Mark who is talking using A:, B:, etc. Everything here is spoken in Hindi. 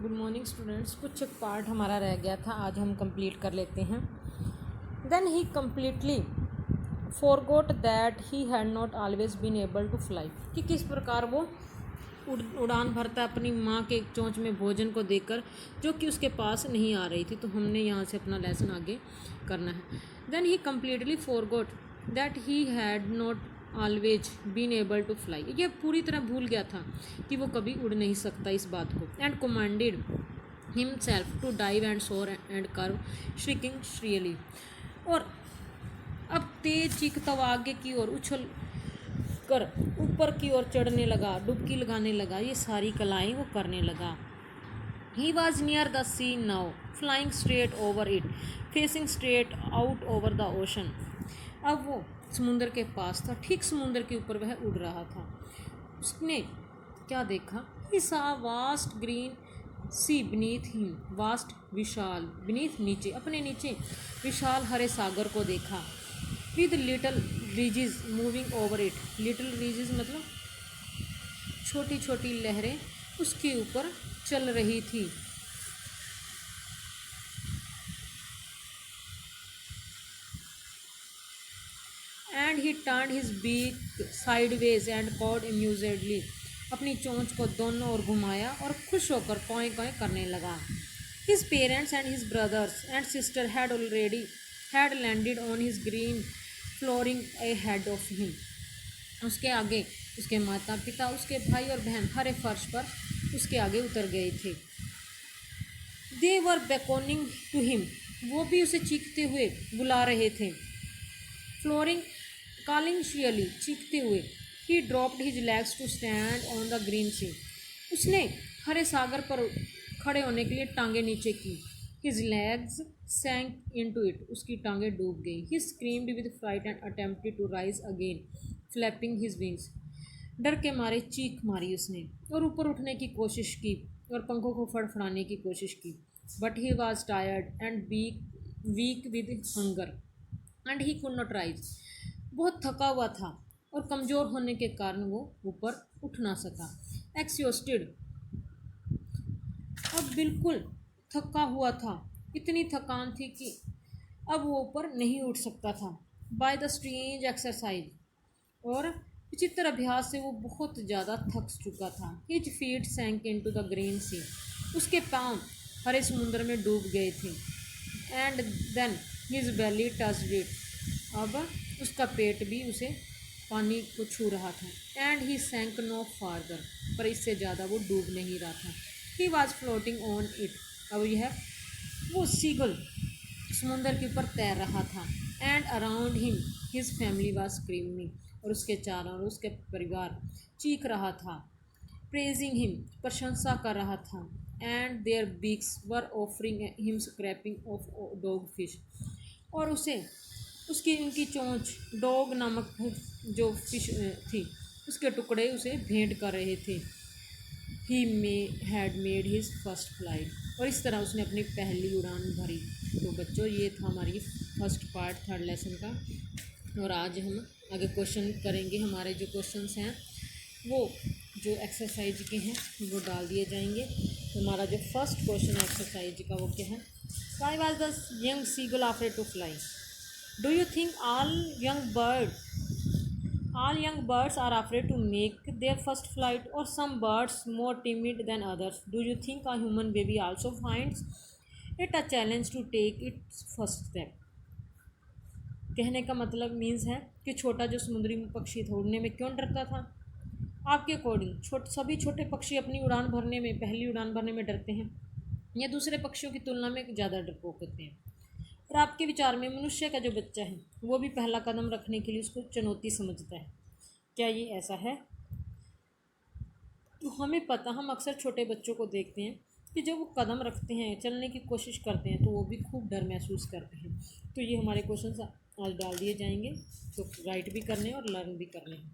A: Good morning students. कुछ एक पार्ट हमारा रह गया था, आज हम कंप्लीट कर लेते हैं। Then he completely forgot that he had not always been able to fly, कि किस प्रकार वो उड़ान भरता अपनी माँ के चोंच में भोजन को देकर, जो कि उसके पास नहीं आ रही थी। तो हमने यहाँ से अपना लेसन आगे करना है। Then he completely forgot that he had not always been able to fly, ये पूरी तरह भूल गया था कि वो कभी उड़ नहीं सकता इस बात को। And commanded himself to dive and soar and curve shrieking shrilly, और अब तेज चीखता हुआ आगे की ओर उछल कर ऊपर की ओर चढ़ने लगा, डुबकी लगाने लगा, ये सारी कलाएं वो करने लगा। He was near the sea now, flying straight over it, facing straight out over the ocean. अब वो समुंदर के पास था, ठीक समुंदर के ऊपर वह उड़ रहा था। उसने क्या देखा? He saw vast green sea beneath him, vast Vishal, beneath नीचे, अपने नीचे विशाल हरे सागर को देखा। With little ridges moving over it, little ridges मतलब छोटी छोटी लहरें उसके ऊपर चल रही थी। And he turned his beak sideways and cawed amusedly, अपनी चोंच को दोनों ओर घुमाया और खुश होकर कॉय कॉय करने लगा। His parents and his brothers and sister had landed on his green flooring ahead of him, उसके आगे उसके माता पिता, उसके भाई और बहन हरे फर्श पर उसके आगे उतर गए थे। दे वर बेकॉनिंग टू हिम, वो भी उसे चीखते हुए बुला रहे थे। फ्लोरिंग कॉलिंग श्रियली, चीखते हुए। He dropped his legs to stand on the green sea, उसने हरे सागर पर खड़े होने के लिए टांगे नीचे की। His legs sank into it, उसकी टांगे डूब गई। He screamed with fright and attempted to rise again, flapping his wings, डर के मारे चीख मारी उसने और ऊपर उठने की कोशिश की और पंखों को फड़फड़ाने की कोशिश की। But he was tired and weak with hunger and he could not rise, बहुत थका हुआ था और कमज़ोर होने के कारण वो ऊपर उठ ना सका। एक्सॉस्टेड, अब बिल्कुल थका हुआ था, इतनी थकान थी कि अब वो ऊपर नहीं उठ सकता था। बाय द स्ट्रेंज एक्सरसाइज, और विचित्र अभ्यास से वो बहुत ज़्यादा थक चुका था। His feet sank into the green sea, उसके पाँव हरे समुद्र में डूब गए थे। And then his belly touched it, अब उसका पेट भी उसे पानी को छू रहा था। एंड ही सैंक नो फार्दर, पर इससे ज़्यादा वो डूब नहीं रहा था। He was floating on it, अब यह वो सीगल समुंदर के ऊपर तैर रहा था। And around him his family was screaming, और उसके चारों ओर उसके परिवार चीख रहा था। प्रेजिंग हिम, प्रशंसा कर रहा था। And their beaks were offering him scraping of dog fish, और उसे उसकी उनकी चोंच डॉग नामक जो फिश थी उसके टुकड़े उसे भेंट कर रहे थे। He had made his first flight, और इस तरह उसने अपनी पहली उड़ान भरी। तो बच्चों, ये था हमारी फर्स्ट पार्ट थर्ड लेसन का, और आज हम आगे क्वेश्चन करेंगे। हमारे जो क्वेश्चंस हैं वो जो एक्सरसाइज के हैं वो डाल दिए जाएंगे। तो हमारा जो फर्स्ट क्वेश्चन है एक्सरसाइज का वो क्या है? Why was the young seagull afraid to fly? Do you think all young birds are afraid to make their first flight, or some birds more timid than others? Do you think a human baby also finds it a challenge to take its first step? कहने का मतलब मीन्स है कि छोटा जो समुद्री पक्षी था उड़ने में क्यों डरता था? आपके अकॉर्डिंग सभी छोटे पक्षी अपनी उड़ान भरने में, पहली उड़ान भरने में डरते हैं या दूसरे पक्षियों की तुलना में ज़्यादा डरपोक होते हैं? और आपके विचार में मनुष्य का जो बच्चा है वो भी पहला कदम रखने के लिए उसको चुनौती समझता है, क्या ये ऐसा है? तो हमें पता, हम अक्सर छोटे बच्चों को देखते हैं कि जब वो कदम रखते हैं, चलने की कोशिश करते हैं, तो वो भी खूब डर महसूस करते हैं। तो ये हमारे क्वेश्चन आज डाल दिए जाएंगे, तो राइट भी करने हैं और लर्न भी करने हैं।